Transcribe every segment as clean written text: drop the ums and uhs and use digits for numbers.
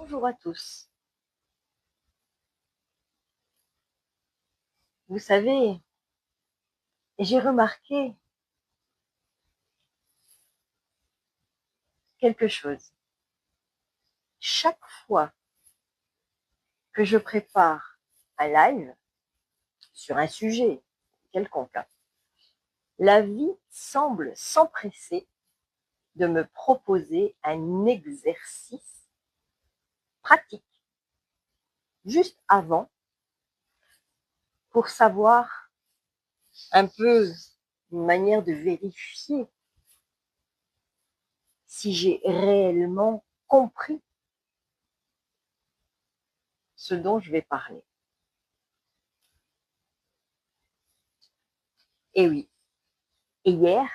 Bonjour à tous. Vous savez, j'ai remarqué quelque chose. Chaque fois que je prépare un live sur un sujet quelconque, la vie semble s'empresser de me proposer un exercice pratique juste avant pour savoir un peu une manière de vérifier si j'ai réellement compris ce dont je vais parler. Et oui, et hier,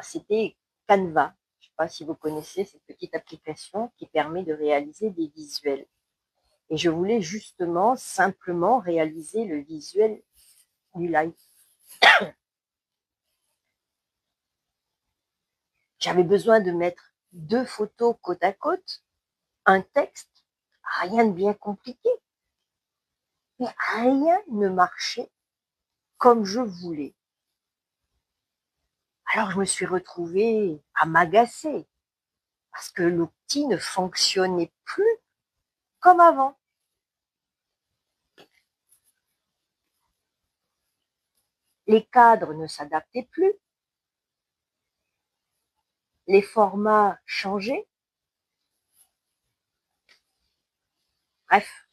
c'était Canva. Je ne sais pas si vous connaissez cette petite application qui permet de réaliser des visuels. Et je voulais justement simplement réaliser le visuel du live. J'avais besoin de mettre 2 photos côte à côte, un texte, rien de bien compliqué. Mais rien ne marchait comme je voulais. Alors je me suis retrouvée à m'agacer parce que l'outil ne fonctionnait plus comme avant. Les cadres ne s'adaptaient plus, les formats changeaient. Bref,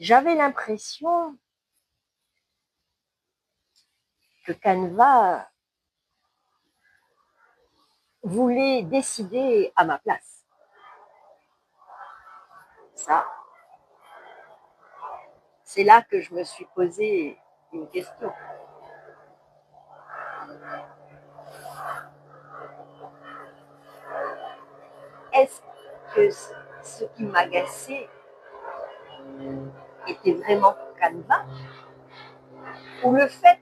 j'avais l'impression que Canva voulait décider à ma place. Ça, c'est là que je me suis posé une question. Est-ce que ce qui m'agaçait était vraiment Canva ou le fait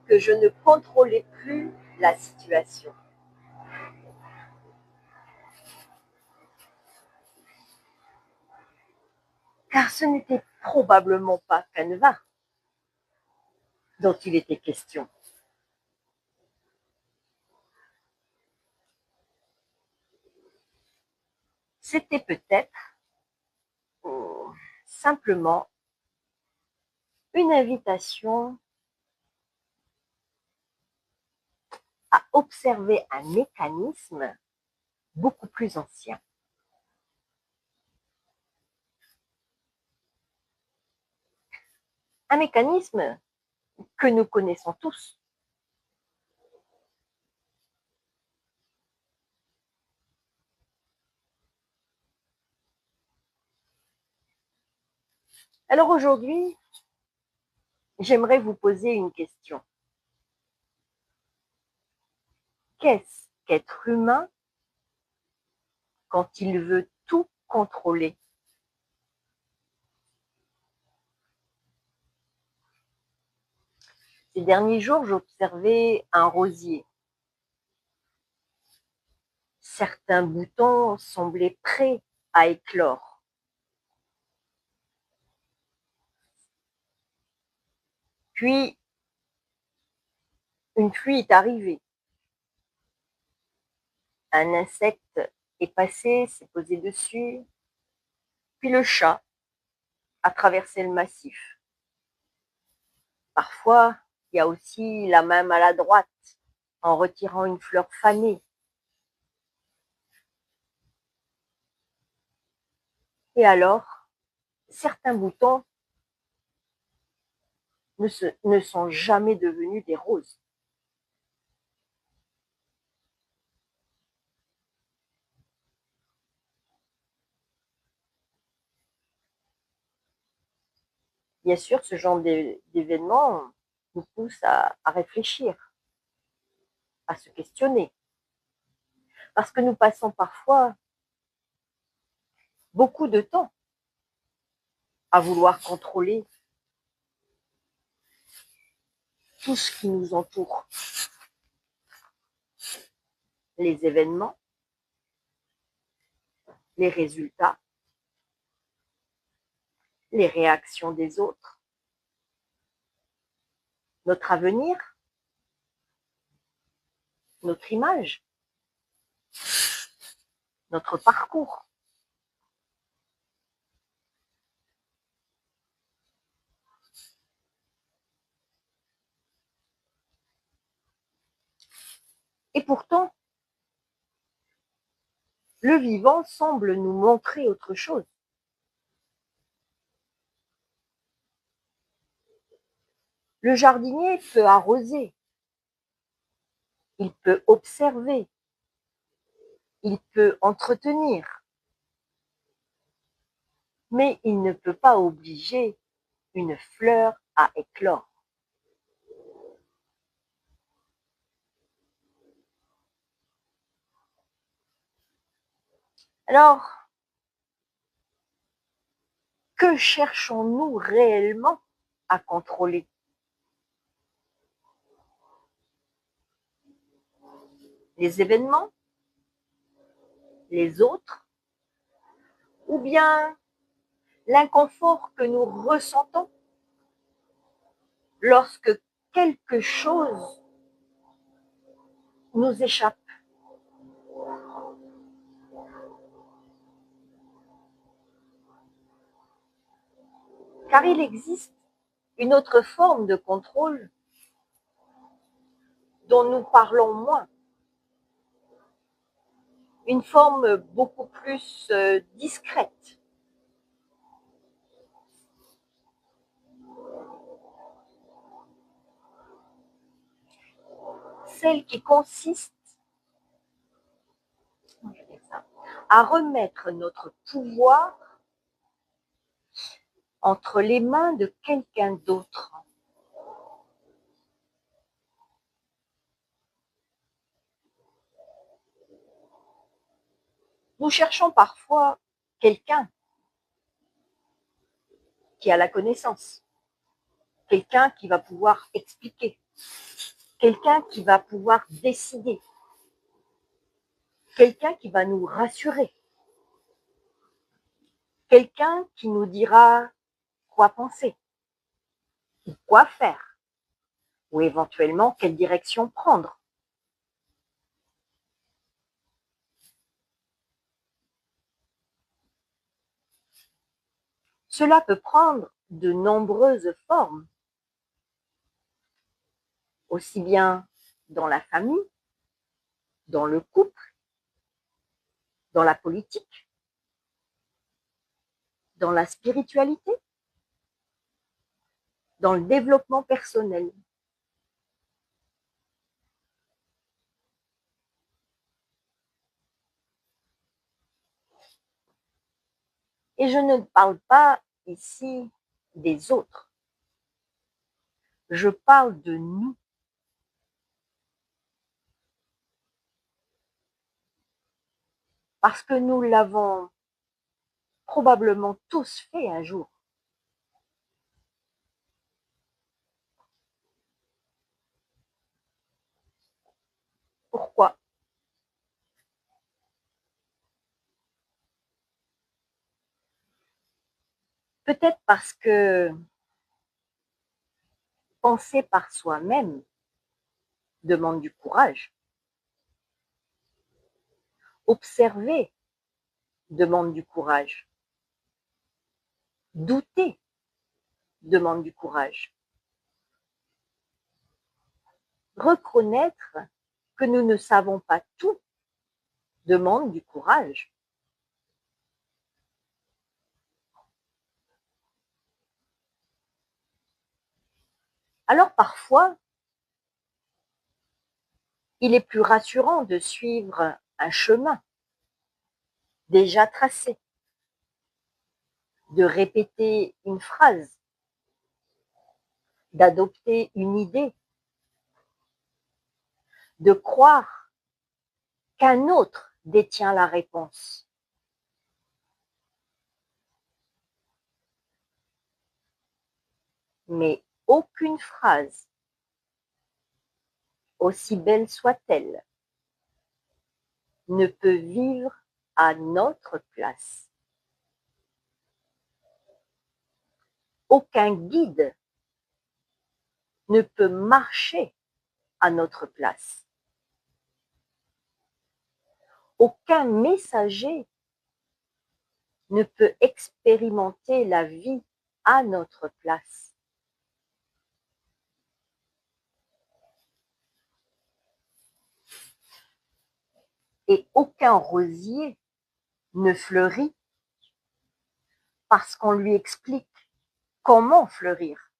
que je ne contrôlais plus la situation? Car ce n'était probablement pas Canva dont il était question. C'était peut-être simplement une invitation à observer un mécanisme beaucoup plus ancien. Un mécanisme que nous connaissons tous. Alors aujourd'hui, j'aimerais vous poser une question. Qu'est-ce qu'être humain quand il veut tout contrôler? Ces derniers jours, j'observais un rosier. Certains boutons semblaient prêts à éclore. Puis, une pluie est arrivée. Un insecte est passé, s'est posé dessus. Puis le chat a traversé le massif. Parfois, il y a aussi la main maladroite en retirant une fleur fanée. Et alors, certains boutons ne sont jamais devenus des roses. Bien sûr, ce genre d'événement nous pousse à réfléchir, à se questionner. Parce que nous passons parfois beaucoup de temps à vouloir contrôler tout ce qui nous entoure. Les événements, les résultats, les réactions des autres, notre avenir, notre image, notre parcours. Et pourtant, le vivant semble nous montrer autre chose. Le jardinier peut arroser, il peut observer, il peut entretenir, mais il ne peut pas obliger une fleur à éclore. Alors, que cherchons-nous réellement à contrôler? Les événements? Les autres? Ou bien l'inconfort que nous ressentons lorsque quelque chose nous échappe? Car il existe une autre forme de contrôle dont nous parlons moins, une forme beaucoup plus discrète, celle qui consiste à remettre notre pouvoir entre les mains de quelqu'un d'autre. Nous cherchons parfois quelqu'un qui a la connaissance, quelqu'un qui va pouvoir expliquer, quelqu'un qui va pouvoir décider, quelqu'un qui va nous rassurer, quelqu'un qui nous dira quoi penser, quoi faire, ou éventuellement quelle direction prendre. Cela peut prendre de nombreuses formes, aussi bien dans la famille, dans le couple, dans la politique, dans la spiritualité, dans le développement personnel. Et je ne parle pas ici des autres, je parle de nous. Parce que nous l'avons probablement tous fait un jour. Pourquoi? Peut-être parce que penser par soi-même demande du courage. Observer demande du courage. Douter demande du courage. Reconnaître que nous ne savons pas tout demande du courage. Alors parfois, il est plus rassurant de suivre un chemin déjà tracé, de répéter une phrase, d'adopter une idée, de croire qu'un autre détient la réponse. Mais aucune phrase, aussi belle soit-elle, ne peut vivre à notre place. Aucun guide ne peut marcher à notre place. Aucun messager ne peut expérimenter la vie à notre place. Et aucun rosier ne fleurit parce qu'on lui explique comment fleurir.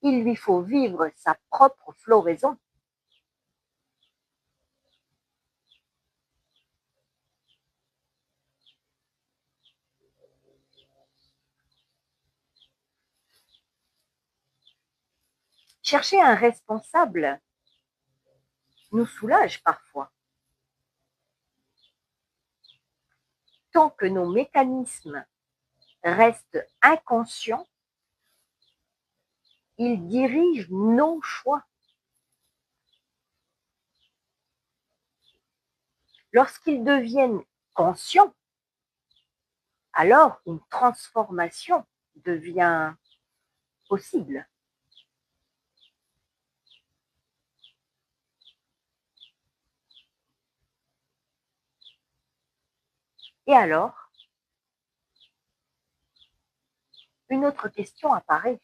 Il lui faut vivre sa propre floraison. Chercher un responsable nous soulage parfois. Tant que nos mécanismes restent inconscients, ils dirigent nos choix. Lorsqu'ils deviennent conscients, alors une transformation devient possible. Et alors, une autre question apparaît.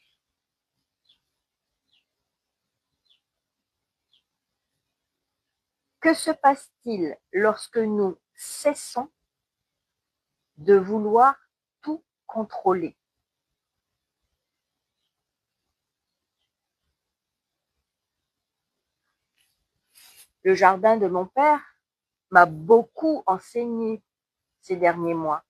Que se passe-t-il lorsque nous cessons de vouloir tout contrôler? Le jardin de mon père m'a beaucoup enseigné ces derniers mois.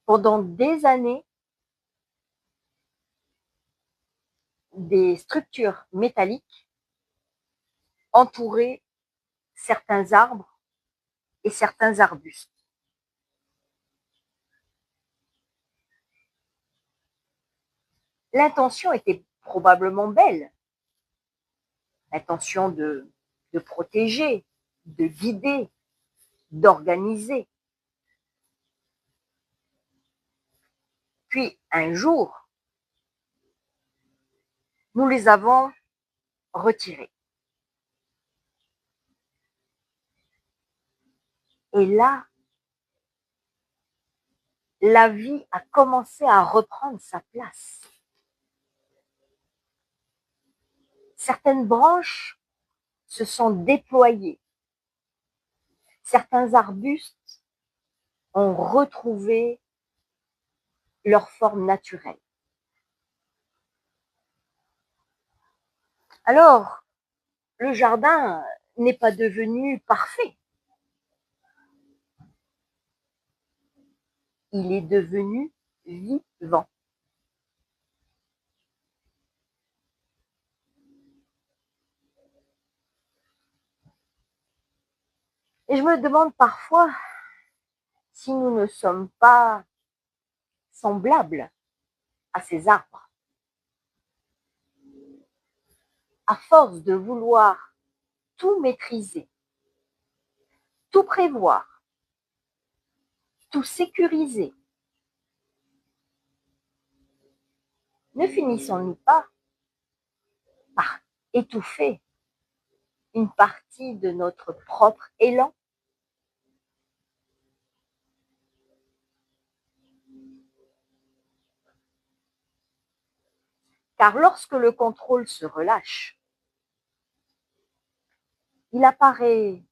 Pendant des années, des structures métalliques entouraient certains arbres et certains arbustes. L'intention était probablement belle, l'intention de protéger, de guider, d'organiser. Puis un jour, nous les avons retirés. Et là, la vie a commencé à reprendre sa place. Certaines branches se sont déployées. Certains arbustes ont retrouvé leur forme naturelle. Alors, le jardin n'est pas devenu parfait. Il est devenu vivant. Et je me demande parfois si nous ne sommes pas semblables à ces arbres. À force de vouloir tout maîtriser, tout prévoir, tout sécuriser, ne finissons-nous pas par étouffer une partie de notre propre élan? Car lorsque le contrôle se relâche, il apparaît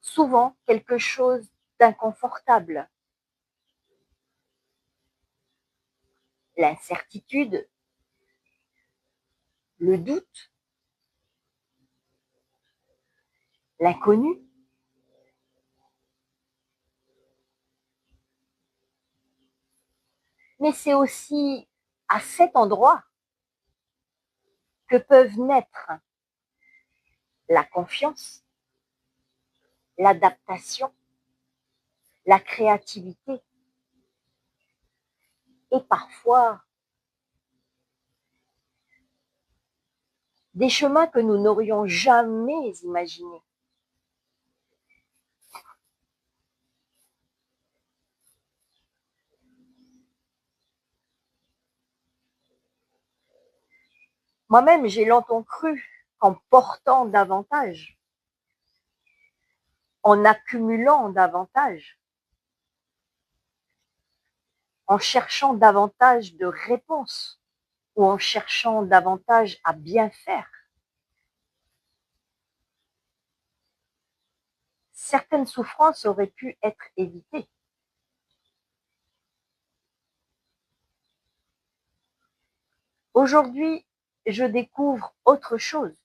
souvent quelque chose d'inconfortable. L'incertitude, le doute, l'inconnu. Mais c'est aussi à cet endroit que peuvent naître la confiance, l'adaptation, la créativité et parfois des chemins que nous n'aurions jamais imaginés. Moi-même, j'ai longtemps cru qu'en portant davantage, en accumulant davantage, en cherchant davantage de réponses ou en cherchant davantage à bien faire, certaines souffrances auraient pu être évitées. Aujourd'hui, je découvre autre chose.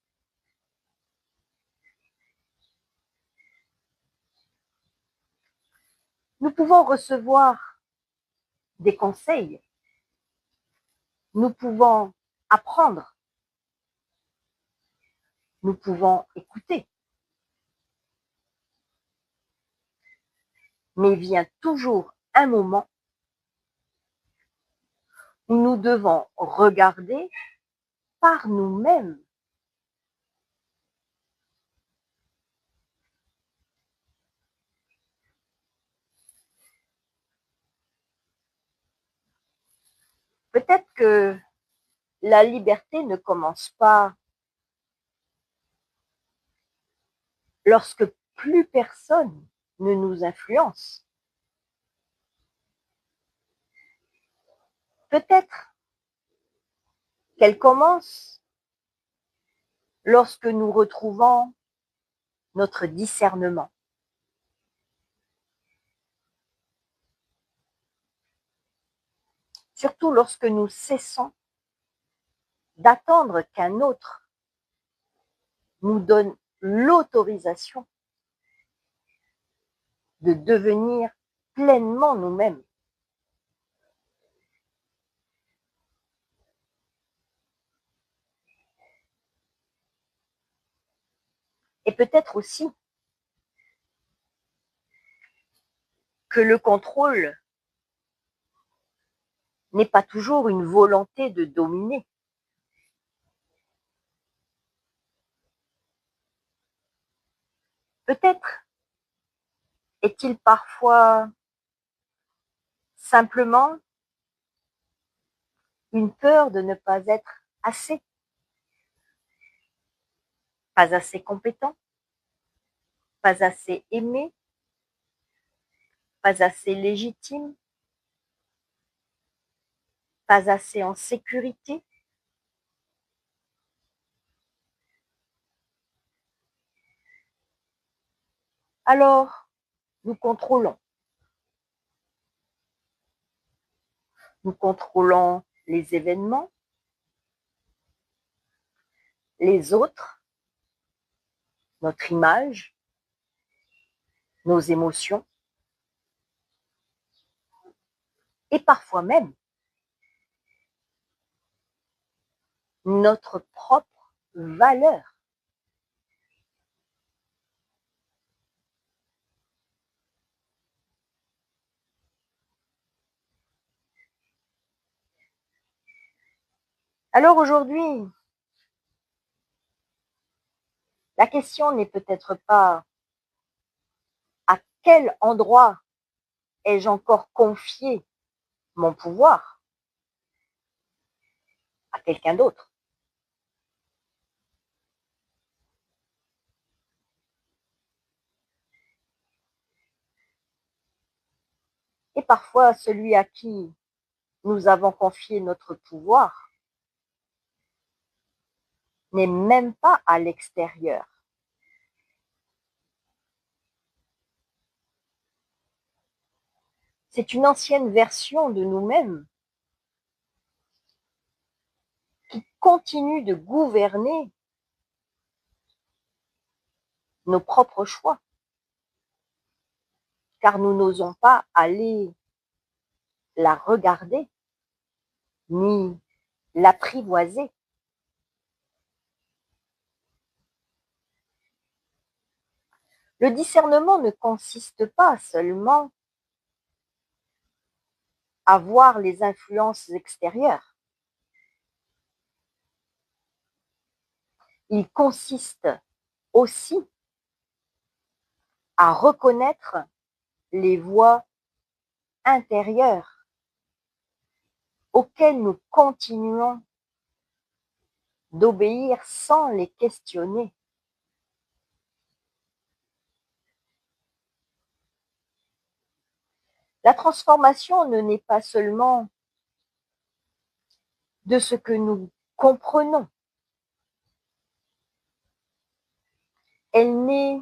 Nous pouvons recevoir des conseils, nous pouvons apprendre, nous pouvons écouter. Mais vient toujours un moment où nous devons regarder par nous-mêmes. Peut-être que la liberté ne commence pas lorsque plus personne ne nous influence. Peut-être qu'elle commence lorsque nous retrouvons notre discernement. Surtout lorsque nous cessons d'attendre qu'un autre nous donne l'autorisation de devenir pleinement nous-mêmes. Et peut-être aussi que le contrôle n'est pas toujours une volonté de dominer. Peut-être est-il parfois simplement une peur de ne pas être assez, pas assez compétent, pas assez aimé, pas assez légitime, pas assez en sécurité. Alors, nous contrôlons. Nous contrôlons les événements, les autres, notre image, nos émotions et parfois même notre propre valeur. Alors aujourd'hui, la question n'est peut-être pas à quel endroit ai-je encore confié mon pouvoir à quelqu'un d'autre. Et parfois, celui à qui nous avons confié notre pouvoir n'est même pas à l'extérieur. C'est une ancienne version de nous-mêmes qui continue de gouverner nos propres choix, car nous n'osons pas aller la regarder ni l'apprivoiser. Le discernement ne consiste pas seulement à voir les influences extérieures. il consiste aussi à reconnaître les voix intérieures auxquelles nous continuons d'obéir sans les questionner. La transformation ne naît pas seulement de ce que nous comprenons, elle naît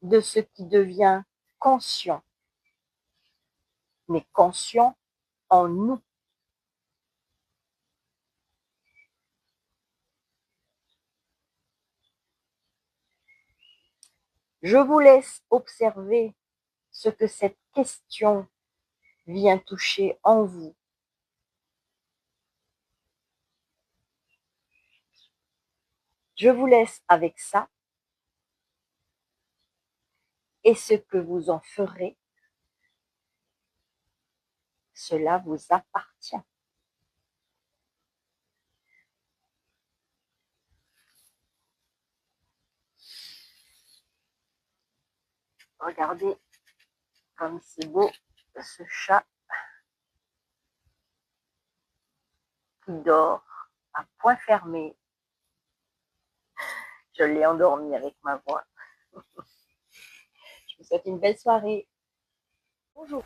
de ce qui devient conscient, mais conscient en nous. Je vous laisse observer ce que cette question vient toucher en vous. Je vous laisse avec ça et ce que vous en ferez, cela vous appartient. Regardez comme c'est beau ce chat qui dort à point fermé. Je l'ai endormi avec ma voix. Je vous souhaite une belle soirée. Bonjour.